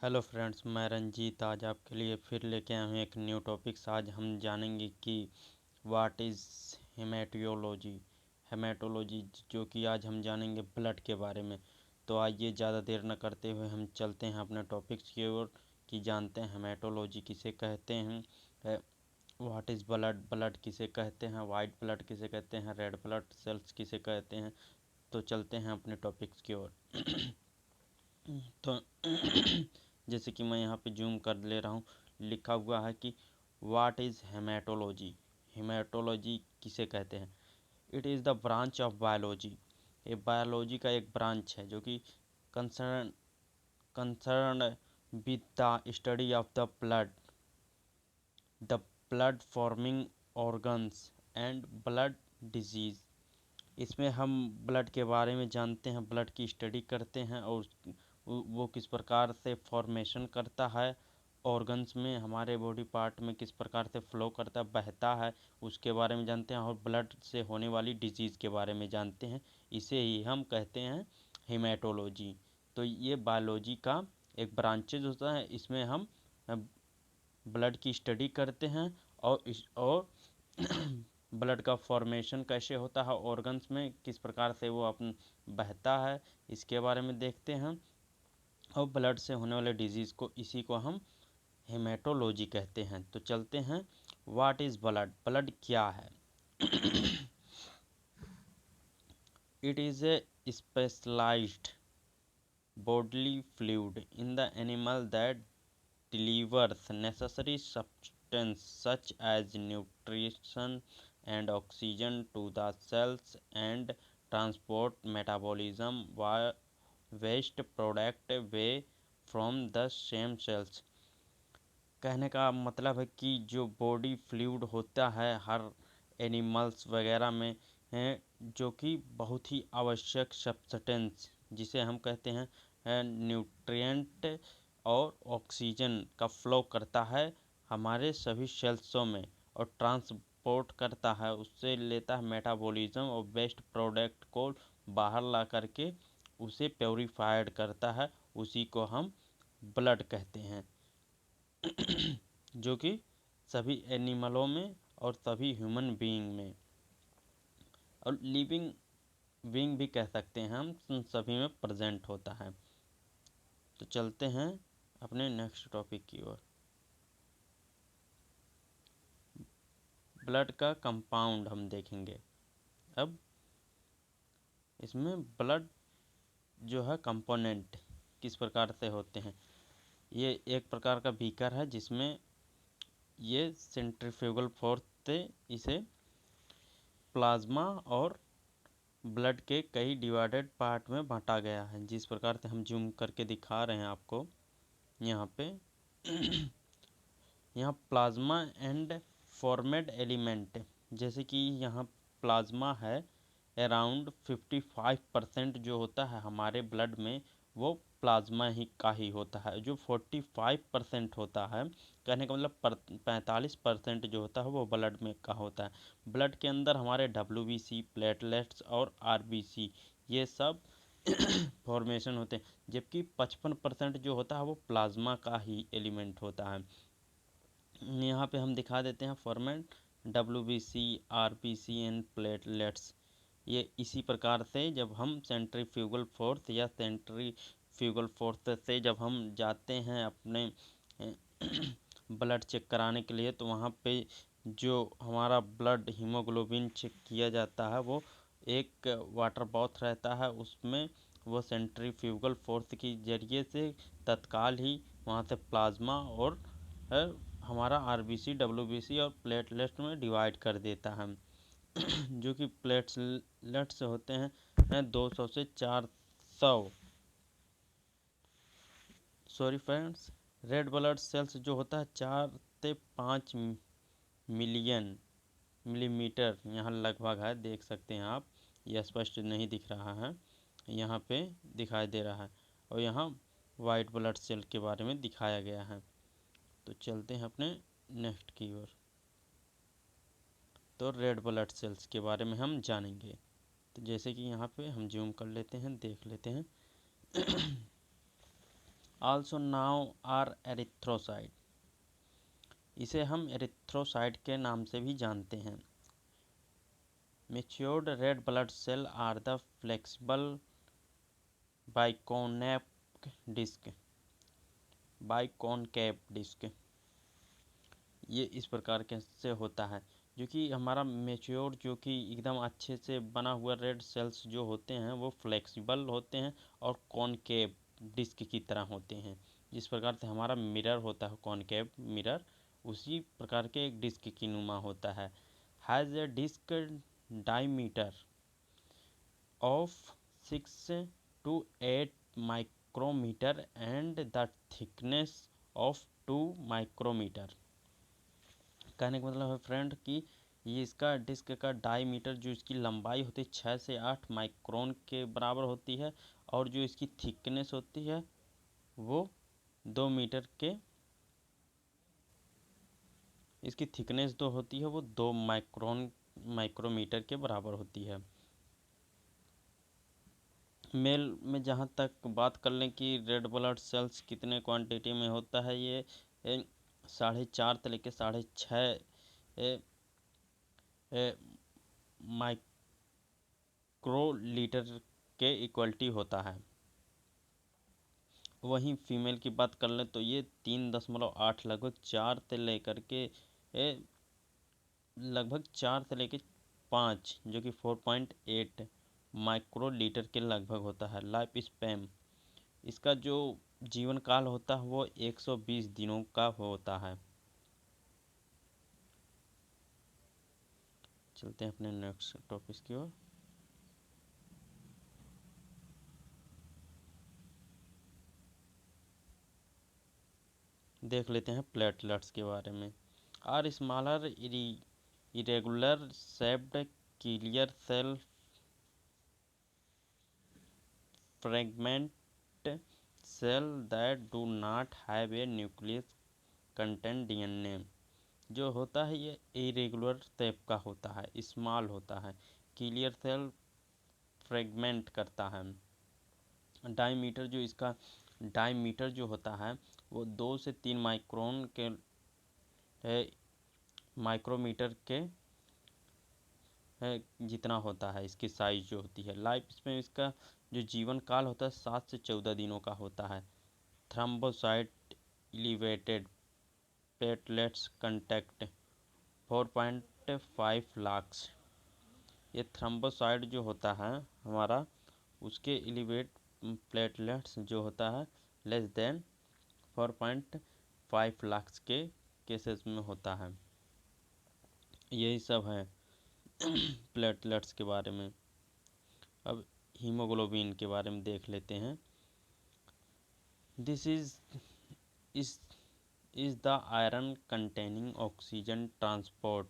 Hello friends, मैं रंजीत आज आपके लिए फिर लेके आया हूँ एक न्यू टॉपिक्स। आज हम जानेंगे कि व्हाट इज़ हेमेटोलॉजी। हेमेटोलॉजी जो कि आज हम जानेंगे ब्लड के बारे में। तो आइए ज़्यादा देर न करते हुए हम चलते हैं अपने टॉपिक्स की ओर कि जानते हैं हेमेटोलॉजी किसे कहते हैं, व्हाट इज़ ब्लड, ब्लड किसे कहते हैं, वाइट ब्लड किसे कहते हैं, रेड ब्लड सेल्स किसे कहते हैं। तो चलते हैं अपने टॉपिक्स की ओर। तो जैसे कि मैं यहाँ पे जूम कर ले रहा हूँ, लिखा हुआ है कि व्हाट इज़ हेमेटोलॉजी। हेमेटोलॉजी किसे कहते हैं? It is the branch of biology. ये बायोलॉजी का एक ब्रांच है जो कि concern concern with the study of the blood forming organs and blood disease. इसमें हम ब्लड के बारे में जानते हैं, ब्लड की स्टडी करते हैं और वो किस प्रकार से फॉर्मेशन करता है, ऑर्गन्स में हमारे बॉडी पार्ट में किस प्रकार से फ्लो करता है, बहता है, उसके बारे में जानते हैं और ब्लड से होने वाली डिजीज़ के बारे में जानते हैं। इसे ही हम कहते हैं हेमेटोलॉजी। तो ये बायोलॉजी का एक ब्रांचेज होता है। इसमें हम ब्लड की स्टडी करते हैं और ब्लड का फॉर्मेशन कैसे होता है, ऑर्गन्स में किस प्रकार से वो अपन बहता है, इसके बारे में देखते हैं। और ब्लड से होने वाले डिजीज़ को, इसी को हम हेमेटोलॉजी कहते हैं। तो चलते हैं, व्हाट इज़ ब्लड, ब्लड क्या है? It is a specialised bodily fluid in the animal that delivers necessary substance such as nutrition and oxygen to the cells and transport metabolism waste product away from the same cells। कहने का मतलब है कि जो body fluid होता है हर animals वगैरह में है, जो कि बहुत ही आवश्यक सब्सटेंस जिसे हम कहते हैं न्यूट्रिएंट और ऑक्सीजन का फ्लो करता है हमारे सभी सेल्सों में और ट्रांसपोर्ट करता है, उससे लेता है मेटाबॉलिज्म और वेस्ट प्रोडक्ट को बाहर ला करके उसे प्योरीफाइड करता है, उसी को हम ब्लड कहते हैं। जो कि सभी एनिमलों में और सभी ह्यूमन बीइंग में और लिविंग बीइंग भी कह सकते हैं हम, सभी में प्रेजेंट होता है। तो चलते हैं अपने नेक्स्ट टॉपिक की ओर। ब्लड का कंपाउंड हम देखेंगे। अब इसमें ब्लड जो है कंपोनेंट किस प्रकार से होते हैं। ये एक प्रकार का बीकर है जिसमें ये सेंट्रीफ्यूगल फोर्स से इसे प्लाज्मा और ब्लड के कई डिवाइडेड पार्ट में बांटा गया है, जिस प्रकार से हम जूम करके दिखा रहे हैं आपको यहाँ पे। यहाँ प्लाज्मा एंड फॉर्मेड एलिमेंट, जैसे कि यहाँ प्लाज्मा है, अराउंड 55% जो होता है हमारे ब्लड में वो प्लाज्मा ही का ही होता है। जो 45% होता है, कहने का मतलब 45% जो होता है वो ब्लड में का होता है। ब्लड के अंदर हमारे WBC, प्लेटलेट्स और RBC ये सब फॉर्मेशन होते हैं, जबकि 55% जो होता है वो प्लाज्मा का ही एलिमेंट होता है। यहाँ पे हम दिखा देते हैं format WBC, RBC and platelets. ये इसी प्रकार से जब हम सेंट्रीफ्यूगल फोर्स या सेंट्रीफ्यूगल फोर्स से जब हम जाते हैं अपने ब्लड चेक कराने के लिए, तो वहाँ पे जो हमारा ब्लड हीमोग्लोबिन चेक किया जाता है वो एक वाटर बाथ रहता है, उसमें वो सेंट्रीफ्यूगल फोर्स के जरिए से तत्काल ही वहाँ से प्लाज्मा और हमारा RBC, WBC और प्लेटलेट्स में डिवाइड कर देता है। जो कि प्लेटलेट्स होते हैं 200 से 400। Sorry friends, red blood sales जो होता है 4 से 5 मिलियन मिलीमीटर यहाँ लगभग है, देख सकते हैं आप। यह स्पष्ट नहीं दिख रहा है, यहाँ पे दिखाई दे रहा है। और यहाँ वाइट ब्लड सेल के बारे में दिखाया गया है। तो चलते हैं अपने नेक्स्ट की ओर। तो रेड ब्लड सेल्स के बारे में हम जानेंगे। तो जैसे कि यहाँ पे हम जूम कर लेते हैं, देख लेते हैं। आल्सो नाउ आर एरिथ्रोसाइट, इसे हम एरिथ्रोसाइट के नाम से भी जानते हैं। Matured red blood cell are the flexible biconcave disc, ये इस प्रकार के से होता है, जो कि हमारा मैच्योर जो कि एकदम अच्छे से बना हुआ रेड सेल्स जो होते हैं वो फ्लेक्सिबल होते हैं और कॉनकेव डिस्क की तरह होते हैं। जिस प्रकार से हमारा मिरर होता है कॉनकेव मिरर, उसी प्रकार के एक डिस्क की नुमा होता है। Has a disc diameter of 6 to 8 micrometer and the thickness of 2 micrometer। कहने का मतलब है फ्रेंड कि ये इसका डिस्क का डायमीटर जो इसकी लंबाई होती है 6 से 8 माइक्रोन के बराबर होती है, और जो इसकी थिकनेस होती है वो 2 मीटर के, इसकी थिकनेस जो होती है वो 2 माइक्रोमीटर के बराबर होती है। मेल में जहाँ तक बात कर लें कि रेड ब्लड सेल्स कितने क्वांटिटी में होता है, ये 4.5 से लेकर 6.5 माइक्रोलीटर के इक्वलिटी होता है। वहीं फीमेल की बात कर लें तो ये 3.8 लगभग 4 से लेकर 5 जो कि 4.8 माइक्रोलीटर के लगभग होता है। लाइफ स्पैन, इसका जो जीवन काल होता है वो 120 दिनों का होता है। चलते हैं अपने नेक्स्ट टॉपिक की ओर। देख लेते हैं प्लेटलेट्स के बारे में। Are smaller irregular shaped clear cell fragment cell that do not have a nucleus content DNA, जो होता है ये इरेगुलर शेप का होता है, स्मॉल होता है, क्लियर सेल फ्रेगमेंट करता है। डायमीटर जो इसका डायमीटर जो होता है वो 2 से 3 माइक्रोन के माइक्रोमीटर के जितना होता है, इसकी साइज जो होती है। लाइफ स्पैन, इसका जो जीवन काल होता है 7 से 14 दिनों का होता है। Thrombocyte elevated platelets contact 4.5 lakh, ये थ्रम्बोसाइट जो होता है हमारा, उसके एलिवेट प्लेटलेट्स जो होता है लेस देन 4.5 लाख के केसेस में होता है। यही सब है प्लेटलेट्स के बारे में। अब हीमोग्लोबिन के बारे में देख लेते हैं। This is is the iron containing oxygen transport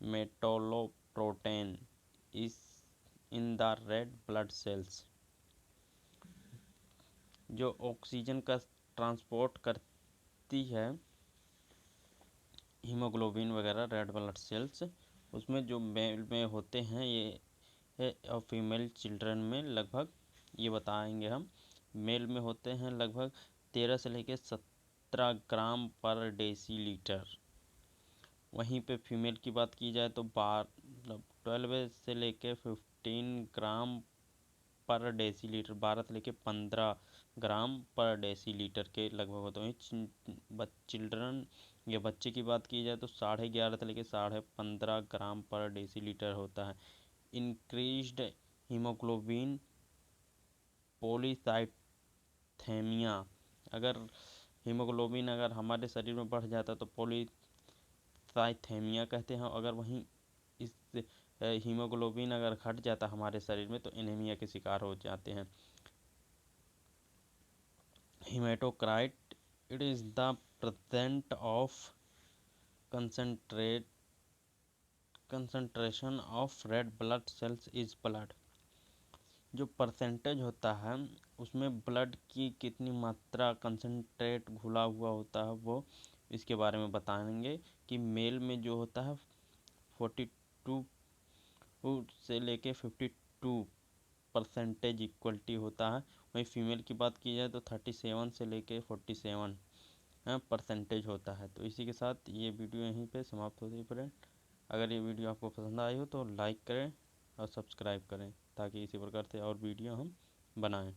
metalloprotein is in the red blood cells, जो ऑक्सीजन का ट्रांसपोर्ट करती है हीमोग्लोबिन वगैरह रेड ब्लड सेल्स, उसमें जो मेल में होते हैं ये और फीमेल चिल्ड्रन में लगभग, ये बताएंगे हम, मेल में होते हैं लगभग 13 से लेकर 17 ग्राम पर डेसीलीटर। वहीं पे फीमेल की बात की जाए तो 12 से लेकर 15 ग्राम पर डेसीलीटर, 12 से लेकर 15 ग्राम पर डेसीलीटर के लगभग होते हैं। चिल्ड्रन या बच्चे की बात की जाए तो 11.5 से लेकर 15.5 ग्राम पर डेसीलीटर होता है। इंक्रीज्ड हीमोग्लोबिन पॉलीसाइथेमिया, अगर हीमोग्लोबिन अगर हमारे शरीर में बढ़ जाता है तो पॉलीसाइथेमिया कहते हैं। अगर वहीं इस हीमोग्लोबिन अगर घट जाता हमारे शरीर में तो एनीमिया के शिकार हो जाते हैं। Haematocrit, it is the percent of concentration of red blood cells is blood, जो परसेंटेज होता है उसमें ब्लड की कितनी मात्रा कंसंट्रेट घुला हुआ होता है वो इसके बारे में बताएंगे। कि मेल में जो होता है 42 से लेके 52 परसेंटेज इक्वलिटी होता है, वहीं फीमेल की बात की जाए तो 37 से लेके 47 परसेंटेज होता है। तो इसी के साथ ये वीडियो यहीं पे समाप्त होती है फ्रेंड। अगर ये वीडियो आपको पसंद आई हो तो लाइक करें और सब्सक्राइब करें ताकि इसी प्रकार से और वीडियो हम बनाएं।